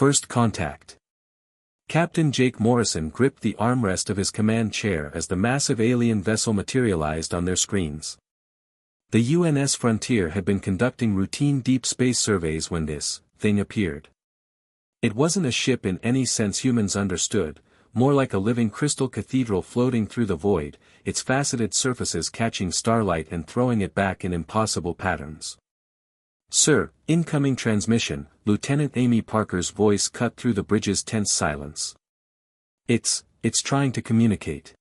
First contact. Captain Jake Morrison gripped the armrest of his command chair as the massive alien vessel materialized on their screens. The UNS Frontier had been conducting routine deep space surveys when this thing appeared. It wasn't a ship in any sense humans understood, more like a living crystal cathedral floating through the void, its faceted surfaces catching starlight and throwing it back in impossible patterns. "Sir, incoming transmission," Lieutenant Amy Parker's voice cut through the bridge's tense silence. It's trying to communicate."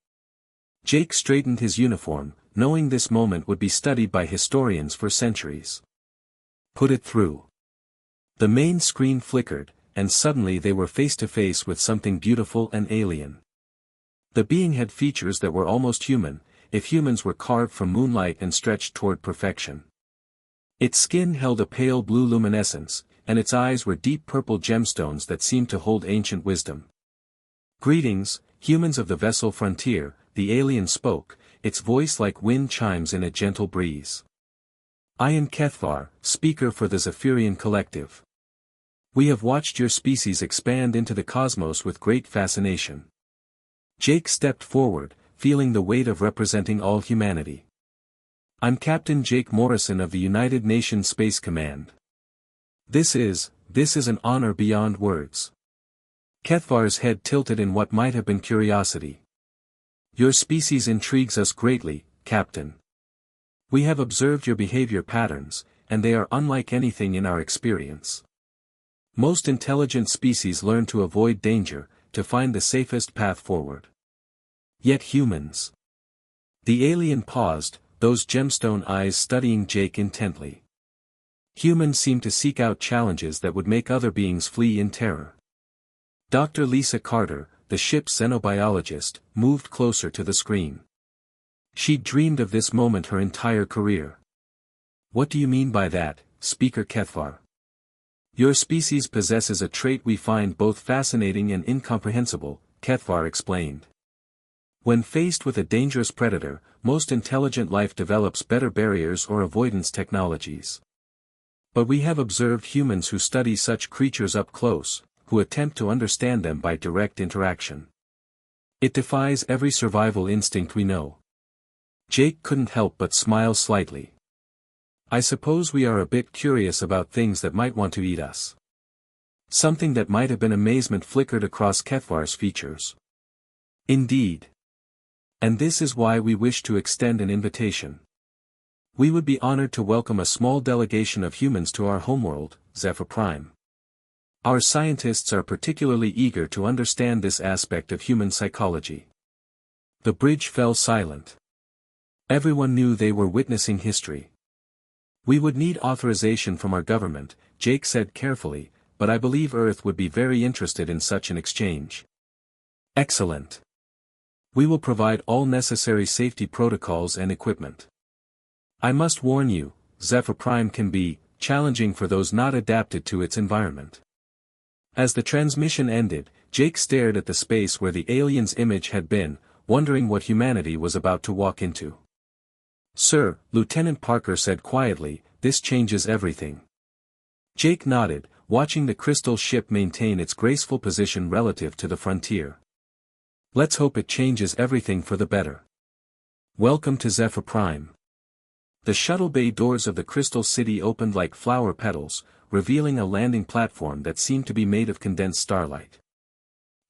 Jake straightened his uniform, knowing this moment would be studied by historians for centuries. "Put it through." The main screen flickered, and suddenly they were face to face with something beautiful and alien. The being had features that were almost human, if humans were carved from moonlight and stretched toward perfection. Its skin held a pale blue luminescence, and its eyes were deep purple gemstones that seemed to hold ancient wisdom. "Greetings, humans of the vessel Frontier," the alien spoke, its voice like wind chimes in a gentle breeze. "I am HFY, speaker for the Zaphirian collective. We have watched your species expand into the cosmos with great fascination." Jake stepped forward, feeling the weight of representing all humanity. "I'm Captain Jake Morrison of the United Nations Space Command. This is an honor beyond words." HFY's head tilted in what might have been curiosity. "Your species intrigues us greatly, Captain. We have observed your behavior patterns, and they are unlike anything in our experience. Most intelligent species learn to avoid danger, to find the safest path forward. Yet humans." The alien paused, those gemstone eyes studying Jake intently. "Humans seem to seek out challenges that would make other beings flee in terror." Dr. Lisa Carter, the ship's xenobiologist, moved closer to the screen. She'd dreamed of this moment her entire career. "What do you mean by that, Speaker HFY?" "Your species possesses a trait we find both fascinating and incomprehensible," HFY explained. "When faced with a dangerous predator, most intelligent life develops better barriers or avoidance technologies. But we have observed humans who study such creatures up close, who attempt to understand them by direct interaction. It defies every survival instinct we know." Jake couldn't help but smile slightly. "I suppose we are a bit curious about things that might want to eat us." Something that might have been amazement flickered across HFY's features. "Indeed. And this is why we wish to extend an invitation. We would be honored to welcome a small delegation of humans to our homeworld, Zephyr Prime. Our scientists are particularly eager to understand this aspect of human psychology." The bridge fell silent. Everyone knew they were witnessing history. "We would need authorization from our government," Jake said carefully, "but I believe Earth would be very interested in such an exchange." "Excellent. We will provide all necessary safety protocols and equipment. I must warn you, Zephyr Prime can be challenging for those not adapted to its environment." As the transmission ended, Jake stared at the space where the alien's image had been, wondering what humanity was about to walk into. "Sir," Lieutenant Parker said quietly, "this changes everything." Jake nodded, watching the crystal ship maintain its graceful position relative to the Frontier. "Let's hope it changes everything for the better. Welcome to Zephyr Prime." The shuttle bay doors of the Crystal City opened like flower petals, revealing a landing platform that seemed to be made of condensed starlight.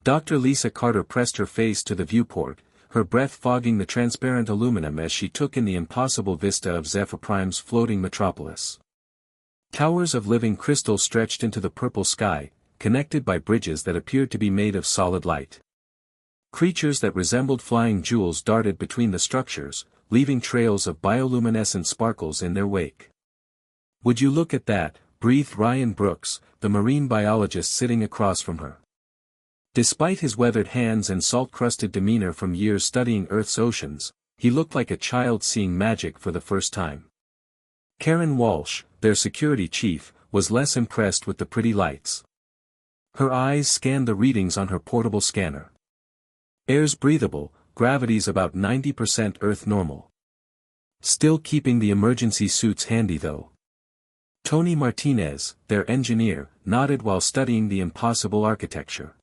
Dr. Lisa Carter pressed her face to the viewport, her breath fogging the transparent aluminum as she took in the impossible vista of Zephyr Prime's floating metropolis. Towers of living crystal stretched into the purple sky, connected by bridges that appeared to be made of solid light. Creatures that resembled flying jewels darted between the structures, leaving trails of bioluminescent sparkles in their wake. "Would you look at that?" breathed Ryan Brooks, the marine biologist sitting across from her. Despite his weathered hands and salt-crusted demeanor from years studying Earth's oceans, he looked like a child seeing magic for the first time. Karen Walsh, their security chief, was less impressed with the pretty lights. Her eyes scanned the readings on her portable scanner. "Air's breathable, gravity's about 90% Earth normal. Still keeping the emergency suits handy though." Tony Martinez, their engineer, nodded while studying the impossible architecture.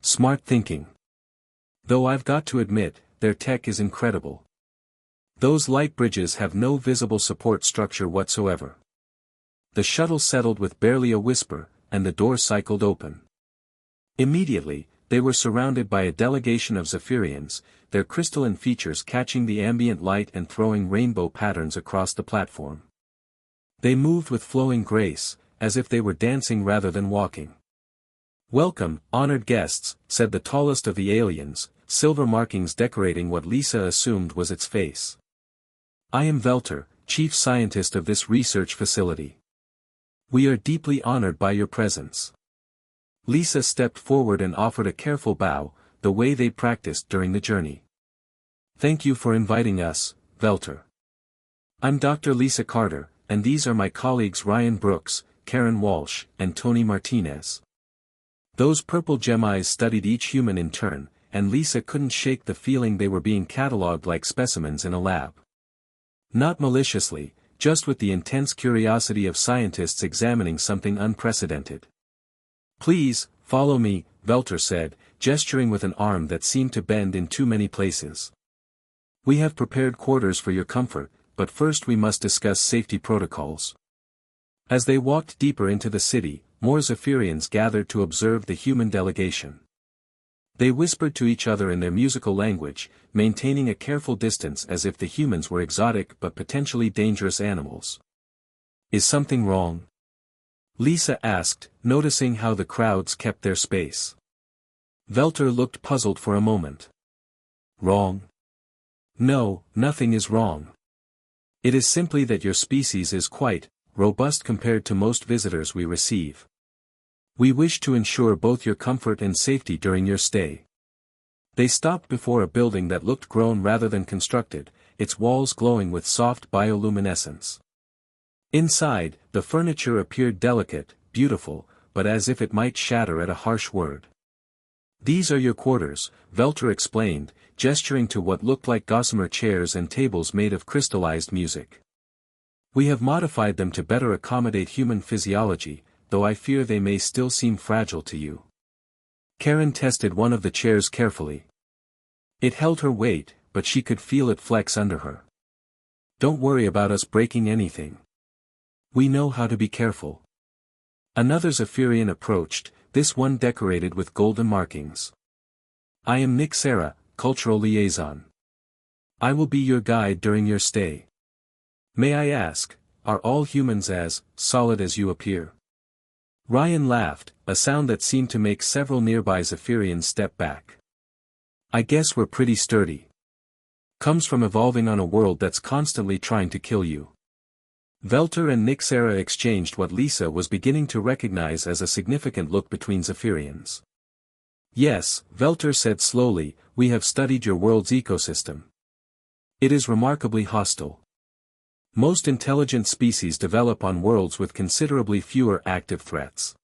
Smart thinking. Though I've got to admit, their tech is incredible. Those light bridges have no visible support structure whatsoever. The shuttle settled with barely a whisper, and the door cycled open. Immediately, they were surrounded by a delegation of Zaphirians, their crystalline features catching the ambient light and throwing rainbow patterns across the platform. They moved with flowing grace, as if they were dancing rather than walking. "Welcome, honored guests," said the tallest of the aliens, silver markings decorating what Lisa assumed was its face. "I am Velter, chief scientist of this research facility. We are deeply honored by your presence." Lisa stepped forward and offered a careful bow, the way they practiced during the journey. "Thank you for inviting us, Velter. I'm Dr. Lisa Carter, and these are my colleagues Ryan Brooks, Karen Walsh, and Tony Martinez." Those purple gem eyes studied each human in turn, and Lisa couldn't shake the feeling they were being catalogued like specimens in a lab. Not maliciously, just with the intense curiosity of scientists examining something unprecedented. "Please, follow me," Velter said, gesturing with an arm that seemed to bend in too many places. "We have prepared quarters for your comfort, but first we must discuss safety protocols." As they walked deeper into the city, more Zaphirians gathered to observe the human delegation. They whispered to each other in their musical language, maintaining a careful distance as if the humans were exotic but potentially dangerous animals. "Is something wrong?" Lisa asked, noticing how the crowds kept their space. Velter looked puzzled for a moment. "Wrong? No, nothing is wrong. It is simply that your species is quite robust compared to most visitors we receive. We wish to ensure both your comfort and safety during your stay." They stopped before a building that looked grown rather than constructed, its walls glowing with soft bioluminescence. Inside, the furniture appeared delicate, beautiful, but as if it might shatter at a harsh word. "These are your quarters," Velter explained, gesturing to what looked like gossamer chairs and tables made of crystallized music. "We have modified them to better accommodate human physiology, though I fear they may still seem fragile to you." Karen tested one of the chairs carefully. It held her weight, but she could feel it flex under her. "Don't worry about us breaking anything. We know how to be careful." Another Zaphirian approached, this one decorated with golden markings. "I am Nick Sarah, cultural liaison. I will be your guide during your stay. May I ask, are all humans as solid as you appear?" Ryan laughed, a sound that seemed to make several nearby Zaphirians step back. "I guess we're pretty sturdy. Comes from evolving on a world that's constantly trying to kill you." Velter and Nick Sarah exchanged what Lisa was beginning to recognize as a significant look between Zaphirians. "Yes," Velter said slowly, "we have studied your world's ecosystem. It is remarkably hostile. Most intelligent species develop on worlds with considerably fewer active threats."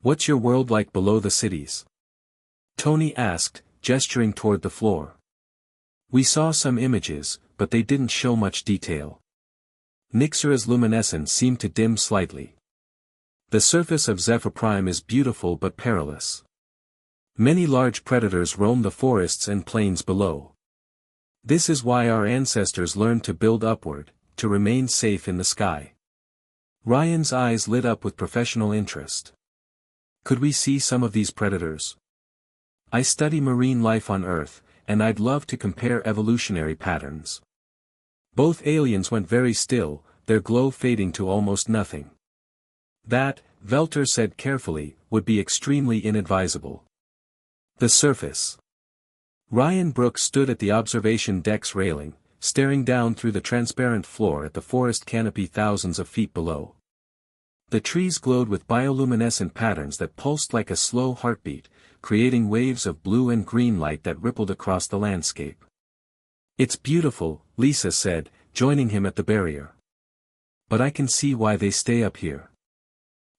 "What's your world like below the cities?" Tony asked, gesturing toward the floor. "We saw some images, but they didn't show much detail." Nixera's luminescence seemed to dim slightly. "The surface of Zephyr Prime is beautiful but perilous. Many large predators roam the forests and plains below. This is why our ancestors learned to build upward, to remain safe in the sky." Ryan's eyes lit up with professional interest. "Could we see some of these predators? I study marine life on Earth, and I'd love to compare evolutionary patterns." Both aliens went very still, their glow fading to almost nothing. "That," Velter said carefully, "would be extremely inadvisable." The surface. Ryan Brooks stood at the observation deck's railing, staring down through the transparent floor at the forest canopy thousands of feet below. The trees glowed with bioluminescent patterns that pulsed like a slow heartbeat, creating waves of blue and green light that rippled across the landscape. "It's beautiful," Lisa said, joining him at the barrier. "But I can see why they stay up here."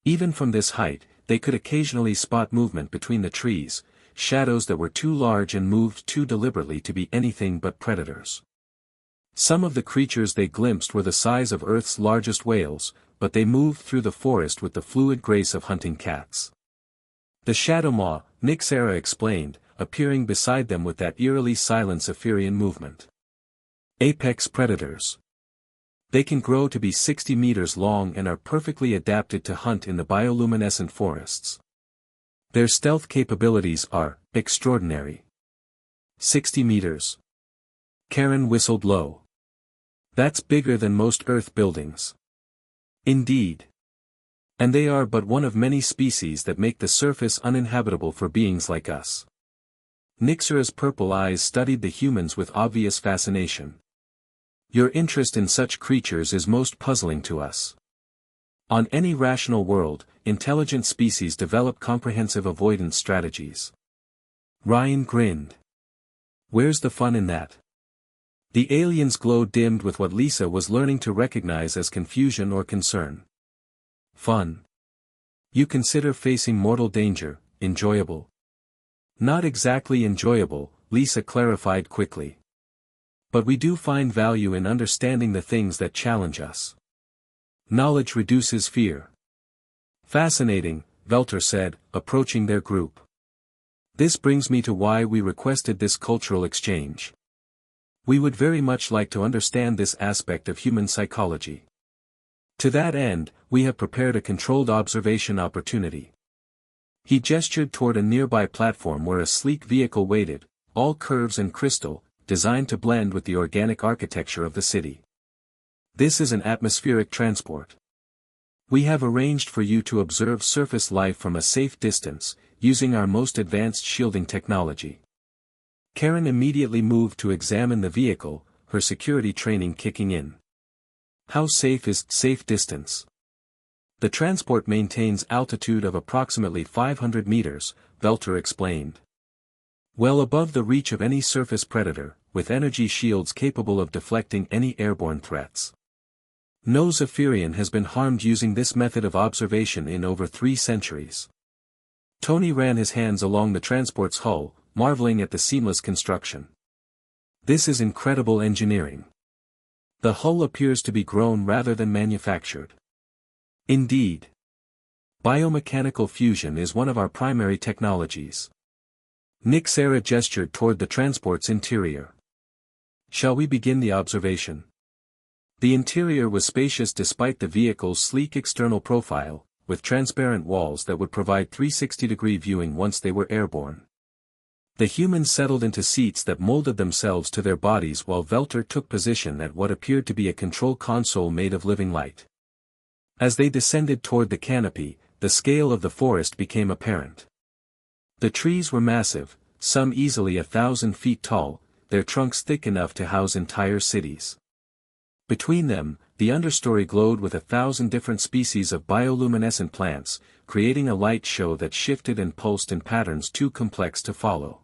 Even from this height, they could occasionally spot movement between the trees, shadows that were too large and moved too deliberately to be anything but predators. Some of the creatures they glimpsed were the size of Earth's largest whales, but they moved through the forest with the fluid grace of hunting cats. The shadow maw, Nixera explained, appearing beside them with that eerily silent Zaphirian movement. Apex predators. They can grow to be 60 meters long and are perfectly adapted to hunt in the bioluminescent forests. Their stealth capabilities are extraordinary. 60 meters. Karen whistled low. That's bigger than most Earth buildings. Indeed. And they are but one of many species that make the surface uninhabitable for beings like us. Nixera's purple eyes studied the humans with obvious fascination. Your interest in such creatures is most puzzling to us. On any rational world, intelligent species develop comprehensive avoidance strategies. Ryan grinned. Where's the fun in that? The alien's glow dimmed with what Lisa was learning to recognize as confusion or concern. Fun. You consider facing mortal danger enjoyable? Not exactly enjoyable, Lisa clarified quickly. But we do find value in understanding the things that challenge us. Knowledge reduces fear. Fascinating, Velter said, approaching their group. This brings me to why we requested this cultural exchange. We would very much like to understand this aspect of human psychology. To that end, we have prepared a controlled observation opportunity. He gestured toward a nearby platform where a sleek vehicle waited, all curves and crystal, designed to blend with the organic architecture of the city. This is an atmospheric transport. We have arranged for you to observe surface life from a safe distance, using our most advanced shielding technology. Karen immediately moved to examine the vehicle, her security training kicking in. How safe is safe distance? The transport maintains altitude of approximately 500 meters, Velter explained. Well above the reach of any surface predator, with energy shields capable of deflecting any airborne threats. No Zaphirian has been harmed using this method of observation in over 3 centuries. Tony ran his hands along the transport's hull, marveling at the seamless construction. This is incredible engineering. The hull appears to be grown rather than manufactured. Indeed. Biomechanical fusion is one of our primary technologies. Nixera gestured toward the transport's interior. Shall we begin the observation? The interior was spacious despite the vehicle's sleek external profile, with transparent walls that would provide 360-degree viewing once they were airborne. The humans settled into seats that molded themselves to their bodies while Velter took position at what appeared to be a control console made of living light. As they descended toward the canopy, the scale of the forest became apparent. The trees were massive, some easily 1,000 feet tall, their trunks thick enough to house entire cities. Between them, the understory glowed with 1,000 different species of bioluminescent plants, creating a light show that shifted and pulsed in patterns too complex to follow.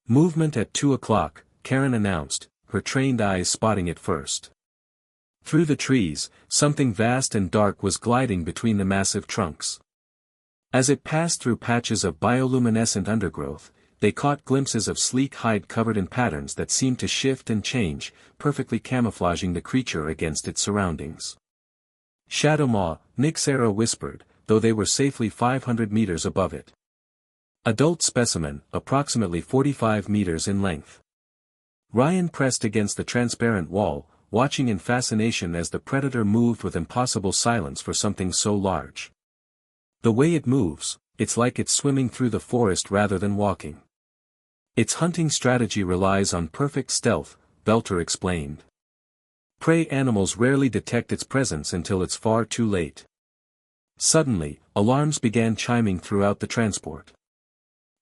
Movement at 2 o'clock, Karen announced, her trained eyes spotting it first. Through the trees, something vast and dark was gliding between the massive trunks. As it passed through patches of bioluminescent undergrowth, they caught glimpses of sleek hide covered in patterns that seemed to shift and change, perfectly camouflaging the creature against its surroundings. Shadowmaw, Nixera whispered, though they were safely 500 meters above it. Adult specimen, approximately 45 meters in length. Ryan pressed against the transparent wall, watching in fascination as the predator moved with impossible silence for something so large. The way it moves, it's like it's swimming through the forest rather than walking. Its hunting strategy relies on perfect stealth, Velter explained. Prey animals rarely detect its presence until it's far too late. Suddenly, alarms began chiming throughout the transport.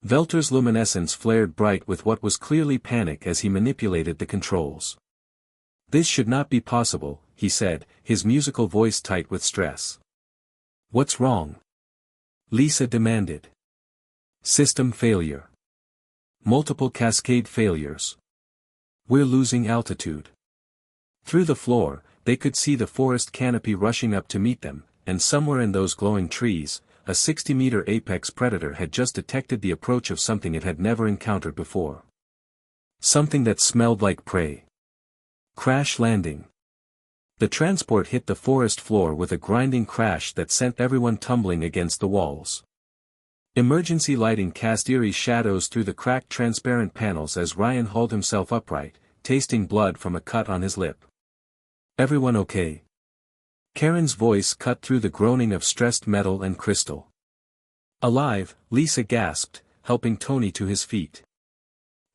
Velter's luminescence flared bright with what was clearly panic as he manipulated the controls. This should not be possible, he said, his musical voice tight with stress. What's wrong? Lisa demanded. System failure. Multiple cascade failures. We're losing altitude. Through the floor, they could see the forest canopy rushing up to meet them, and somewhere in those glowing trees, a 60-meter apex predator had just detected the approach of something it had never encountered before. Something that smelled like prey. Crash landing. The transport hit the forest floor with a grinding crash that sent everyone tumbling against the walls. Emergency lighting cast eerie shadows through the cracked transparent panels as Ryan hauled himself upright, tasting blood from a cut on his lip. "Everyone okay?" Karen's voice cut through the groaning of stressed metal and crystal. "Alive," Lisa gasped, helping Tony to his feet.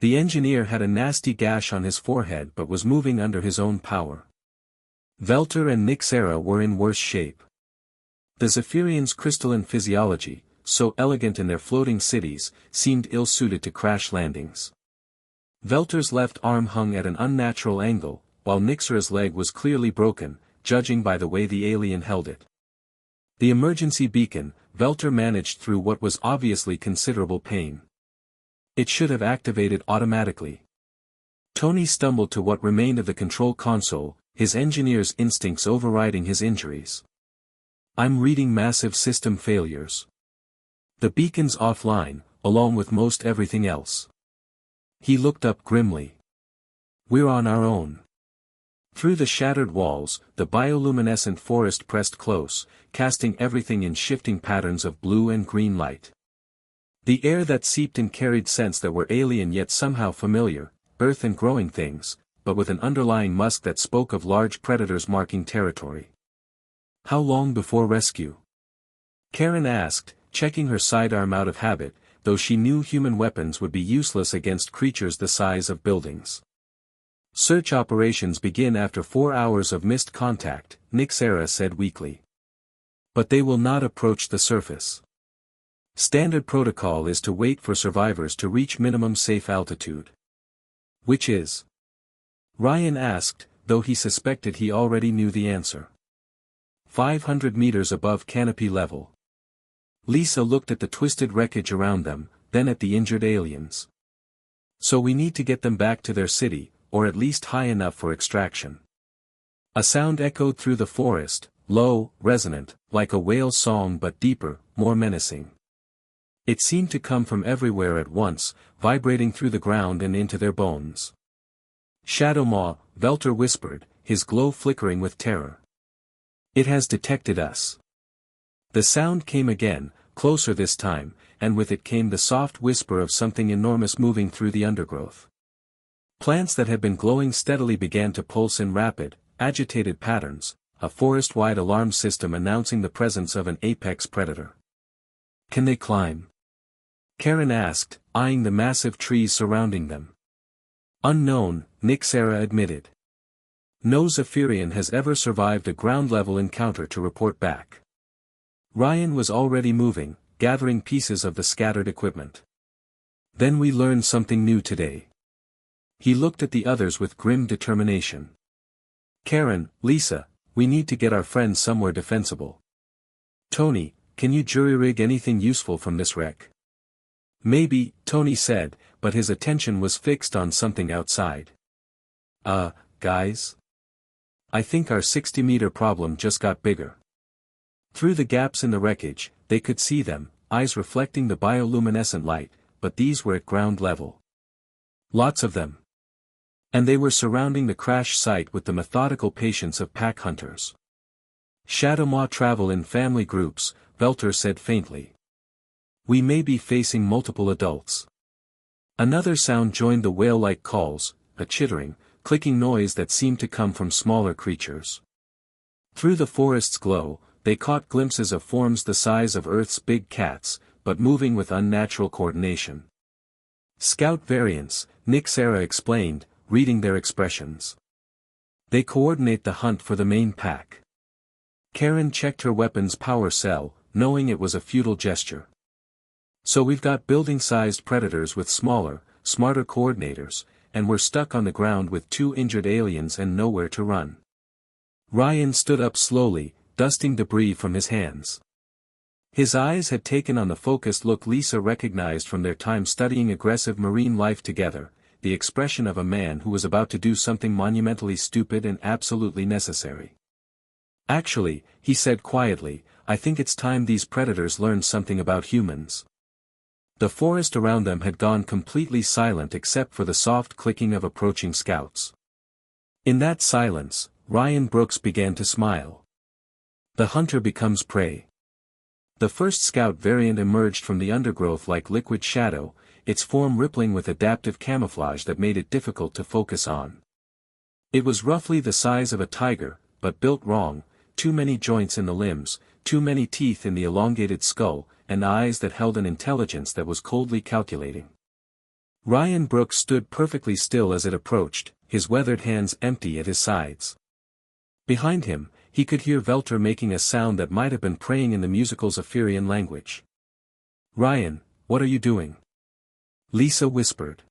The engineer had a nasty gash on his forehead but was moving under his own power. Velter and Nixera were in worse shape. The Zaphirians' crystalline physiology, so elegant in their floating cities, seemed ill-suited to crash landings. Velter's left arm hung at an unnatural angle, while Nixera's leg was clearly broken, judging by the way the alien held it. The emergency beacon, Velter managed through what was obviously considerable pain. It should have activated automatically. Tony stumbled to what remained of the control console, his engineer's instincts overriding his injuries. "I'm reading massive system failures. The beacon's offline, along with most everything else." He looked up grimly. "We're on our own." Through the shattered walls, the bioluminescent forest pressed close, casting everything in shifting patterns of blue and green light. The air that seeped in carried scents that were alien yet somehow familiar, earth and growing things, but with an underlying musk that spoke of large predators marking territory. "How long before rescue?" Karen asked, checking her sidearm out of habit, though she knew human weapons would be useless against creatures the size of buildings. "Search operations begin after 4 hours of missed contact," Nixera said weakly. "But they will not approach the surface. Standard protocol is to wait for survivors to reach minimum safe altitude." "Which is?" Ryan asked, though he suspected he already knew the answer. 500 meters above canopy level. Lisa looked at the twisted wreckage around them, then at the injured aliens. "So we need to get them back to their city, or at least high enough for extraction." A sound echoed through the forest, low, resonant, like a whale's song but deeper, more menacing. It seemed to come from everywhere at once, vibrating through the ground and into their bones. "Shadowmaw," Velter whispered, his glow flickering with terror. "It has detected us." The sound came again, closer this time, and with it came the soft whisper of something enormous moving through the undergrowth. Plants that had been glowing steadily began to pulse in rapid, agitated patterns, a forest-wide alarm system announcing the presence of an apex predator. "Can they climb?" Karen asked, eyeing the massive trees surrounding them. "Unknown," Nixera admitted. "No Zaphirian has ever survived a ground-level encounter to report back." Ryan was already moving, gathering pieces of the scattered equipment. "Then we learned something new today." He looked at the others with grim determination. "Karen, Lisa, we need to get our friends somewhere defensible. Tony, can you jury-rig anything useful from this wreck?" "Maybe," Tony said, but his attention was fixed on something outside. Guys? I think our 60-meter problem just got bigger." Through the gaps in the wreckage, they could see them, eyes reflecting the bioluminescent light, but these were at ground level. Lots of them. And they were surrounding the crash site with the methodical patience of pack hunters. "Shadowmaw travel in family groups," Velter said faintly. "We may be facing multiple adults." Another sound joined the whale-like calls, a chittering, clicking noise that seemed to come from smaller creatures. Through the forest's glow, they caught glimpses of forms the size of Earth's big cats, but moving with unnatural coordination. "Scout variants," Nixera explained, reading their expressions. "They coordinate the hunt for the main pack." Karen checked her weapon's power cell, knowing it was a futile gesture. "So we've got building-sized predators with smaller, smarter coordinators, and we're stuck on the ground with 2 injured aliens and nowhere to run." Ryan stood up slowly, dusting debris from his hands. His eyes had taken on the focused look Lisa recognized from their time studying aggressive marine life together, the expression of a man who was about to do something monumentally stupid and absolutely necessary. "Actually," he said quietly, "I think it's time these predators learned something about humans." The forest around them had gone completely silent except for the soft clicking of approaching scouts. In that silence, Ryan Brooks began to smile. The hunter becomes prey. The first scout variant emerged from the undergrowth like liquid shadow, its form rippling with adaptive camouflage that made it difficult to focus on. It was roughly the size of a tiger, but built wrong, too many joints in the limbs, too many teeth in the elongated skull, and eyes that held an intelligence that was coldly calculating. Ryan Brooks stood perfectly still as it approached, his weathered hands empty at his sides. Behind him, he could hear Velter making a sound that might have been praying in the musical Zaphirian language. "Ryan, what are you doing?" Lisa whispered.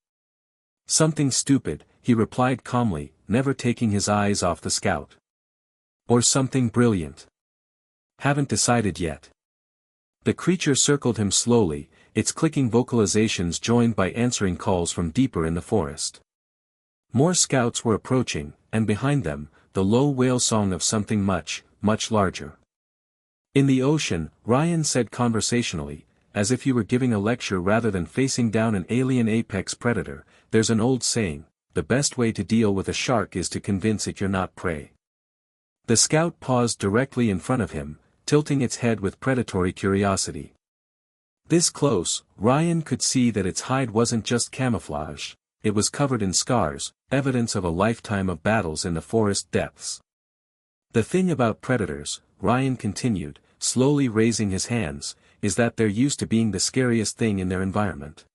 "Something stupid," he replied calmly, never taking his eyes off the scout. "Or something brilliant. Haven't decided yet." The creature circled him slowly, its clicking vocalizations joined by answering calls from deeper in the forest. More scouts were approaching, and behind them, the low whale song of something much, much larger. "In the ocean," Ryan said conversationally, as if he were giving a lecture rather than facing down an alien apex predator, "there's an old saying, the best way to deal with a shark is to convince it you're not prey." The scout paused directly in front of him, tilting its head with predatory curiosity. This close, Ryan could see that its hide wasn't just camouflage, it was covered in scars, evidence of a lifetime of battles in the forest depths. "The thing about predators," Ryan continued, slowly raising his hands, "is that they're used to being the scariest thing in their environment."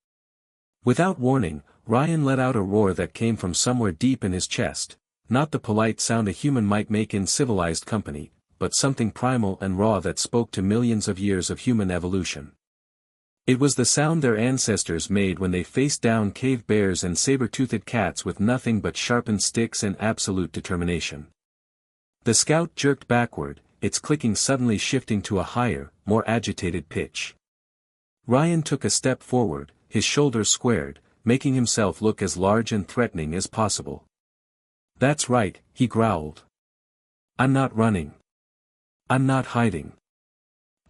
Without warning, Ryan let out a roar that came from somewhere deep in his chest, not the polite sound a human might make in civilized company, but something primal and raw that spoke to millions of years of human evolution. It was the sound their ancestors made when they faced down cave bears and saber-toothed cats with nothing but sharpened sticks and absolute determination. The scout jerked backward, its clicking suddenly shifting to a higher, more agitated pitch. Ryan took a step forward, his shoulders squared, making himself look as large and threatening as possible. "That's right," he growled. "I'm not running. I'm not hiding.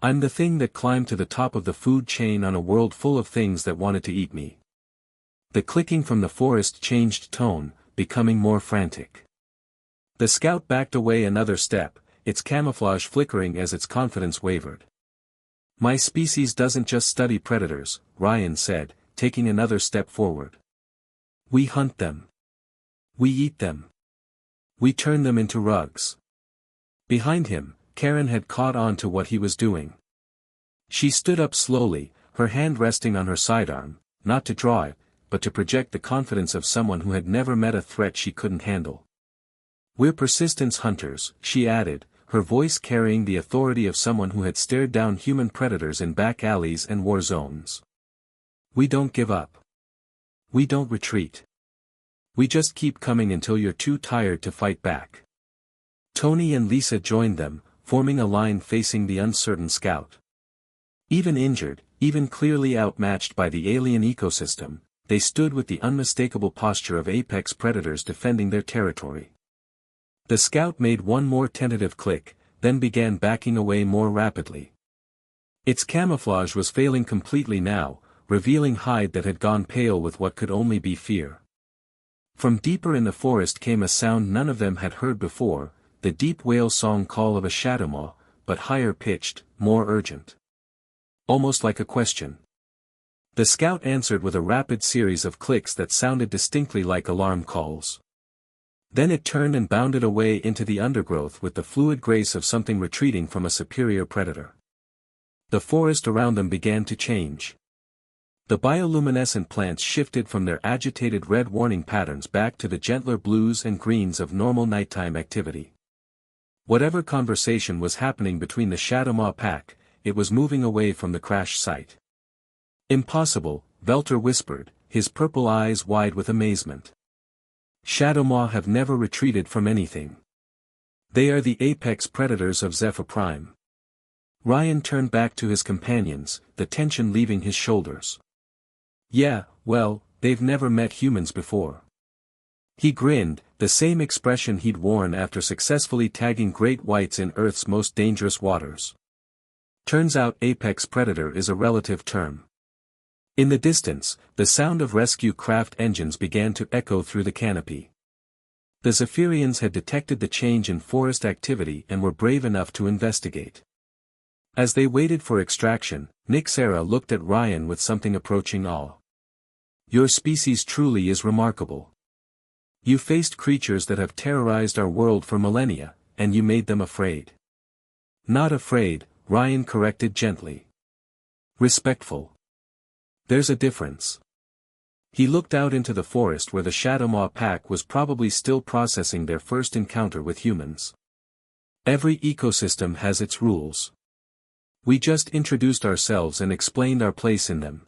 I'm the thing that climbed to the top of the food chain on a world full of things that wanted to eat me." The clicking from the forest changed tone, becoming more frantic. The scout backed away another step, its camouflage flickering as its confidence wavered. "My species doesn't just study predators," Ryan said, taking another step forward. "We hunt them. We eat them. We turn them into rugs." Behind him, Karen had caught on to what he was doing. She stood up slowly, her hand resting on her sidearm, not to draw it, but to project the confidence of someone who had never met a threat she couldn't handle. "We're persistence hunters," she added, her voice carrying the authority of someone who had stared down human predators in back alleys and war zones. "We don't give up. We don't retreat. We just keep coming until you're too tired to fight back." Tony and Lisa joined them, forming a line facing the uncertain scout. Even injured, even clearly outmatched by the alien ecosystem, they stood with the unmistakable posture of apex predators defending their territory. The scout made one more tentative click, then began backing away more rapidly. Its camouflage was failing completely now, revealing hide that had gone pale with what could only be fear. From deeper in the forest came a sound none of them had heard before, the deep whale song call of a shadowmaw, but higher pitched, more urgent. Almost like a question. The scout answered with a rapid series of clicks that sounded distinctly like alarm calls. Then it turned and bounded away into the undergrowth with the fluid grace of something retreating from a superior predator. The forest around them began to change. The bioluminescent plants shifted from their agitated red warning patterns back to the gentler blues and greens of normal nighttime activity. Whatever conversation was happening between the Shadowmaw pack, it was moving away from the crash site. "Impossible," Velter whispered, his purple eyes wide with amazement. "Shadowmaw have never retreated from anything. They are the apex predators of Zephyr Prime." Ryan turned back to his companions, the tension leaving his shoulders. "Yeah, well, they've never met humans before." He grinned, the same expression he'd worn after successfully tagging great whites in Earth's most dangerous waters. Turns out apex predator is a relative term. In the distance, the sound of rescue craft engines began to echo through the canopy. The Zaphirians had detected the change in forest activity and were brave enough to investigate. As they waited for extraction, Nixera looked at Ryan with something approaching awe. "Your species truly is remarkable. You faced creatures that have terrorized our world for millennia, and you made them afraid." "Not afraid," Ryan corrected gently. "Respectful. There's a difference." He looked out into the forest where the Shadowmaw pack was probably still processing their first encounter with humans. "Every ecosystem has its rules. We just introduced ourselves and explained our place in them."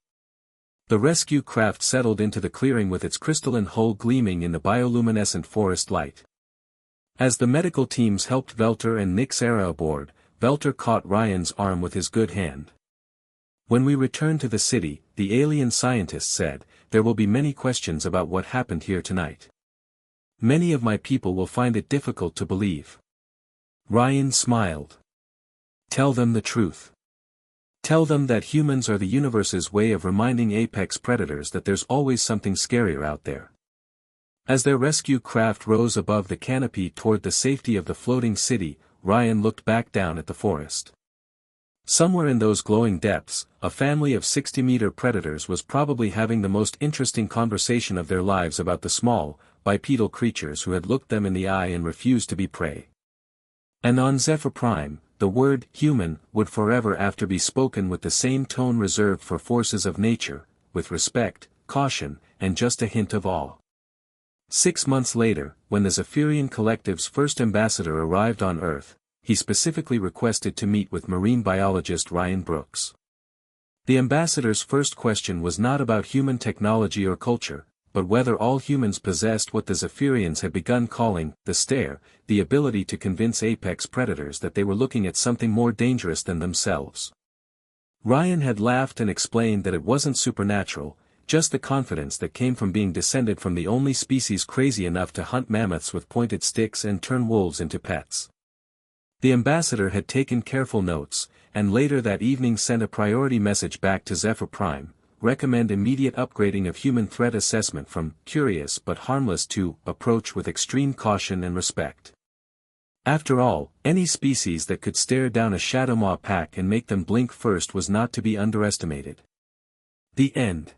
The rescue craft settled into the clearing with its crystalline hull gleaming in the bioluminescent forest light. As the medical teams helped Velter and Nixera aboard, Velter caught Ryan's arm with his good hand. "When we return to the city," the alien scientist said, "there will be many questions about what happened here tonight. Many of my people will find it difficult to believe." Ryan smiled. "Tell them the truth. Tell them that humans are the universe's way of reminding apex predators that there's always something scarier out there." As their rescue craft rose above the canopy toward the safety of the floating city, Ryan looked back down at the forest. Somewhere in those glowing depths, a family of 60-meter predators was probably having the most interesting conversation of their lives about the small, bipedal creatures who had looked them in the eye and refused to be prey. And on Zephyr Prime, the word human would forever after be spoken with the same tone reserved for forces of nature, with respect, caution, and just a hint of awe. 6 months later, when the Zaphirian Collective's first ambassador arrived on Earth, he specifically requested to meet with marine biologist Ryan Brooks. The ambassador's first question was not about human technology or culture, but whether all humans possessed what the Zaphirians had begun calling the stare, the ability to convince apex predators that they were looking at something more dangerous than themselves. Ryan had laughed and explained that it wasn't supernatural, just the confidence that came from being descended from the only species crazy enough to hunt mammoths with pointed sticks and turn wolves into pets. The ambassador had taken careful notes, and later that evening sent a priority message back to Zephyr Prime, recommend immediate upgrading of human threat assessment from curious but harmless to approach with extreme caution and respect. After all, any species that could stare down a Shadowmaw pack and make them blink first was not to be underestimated. The end.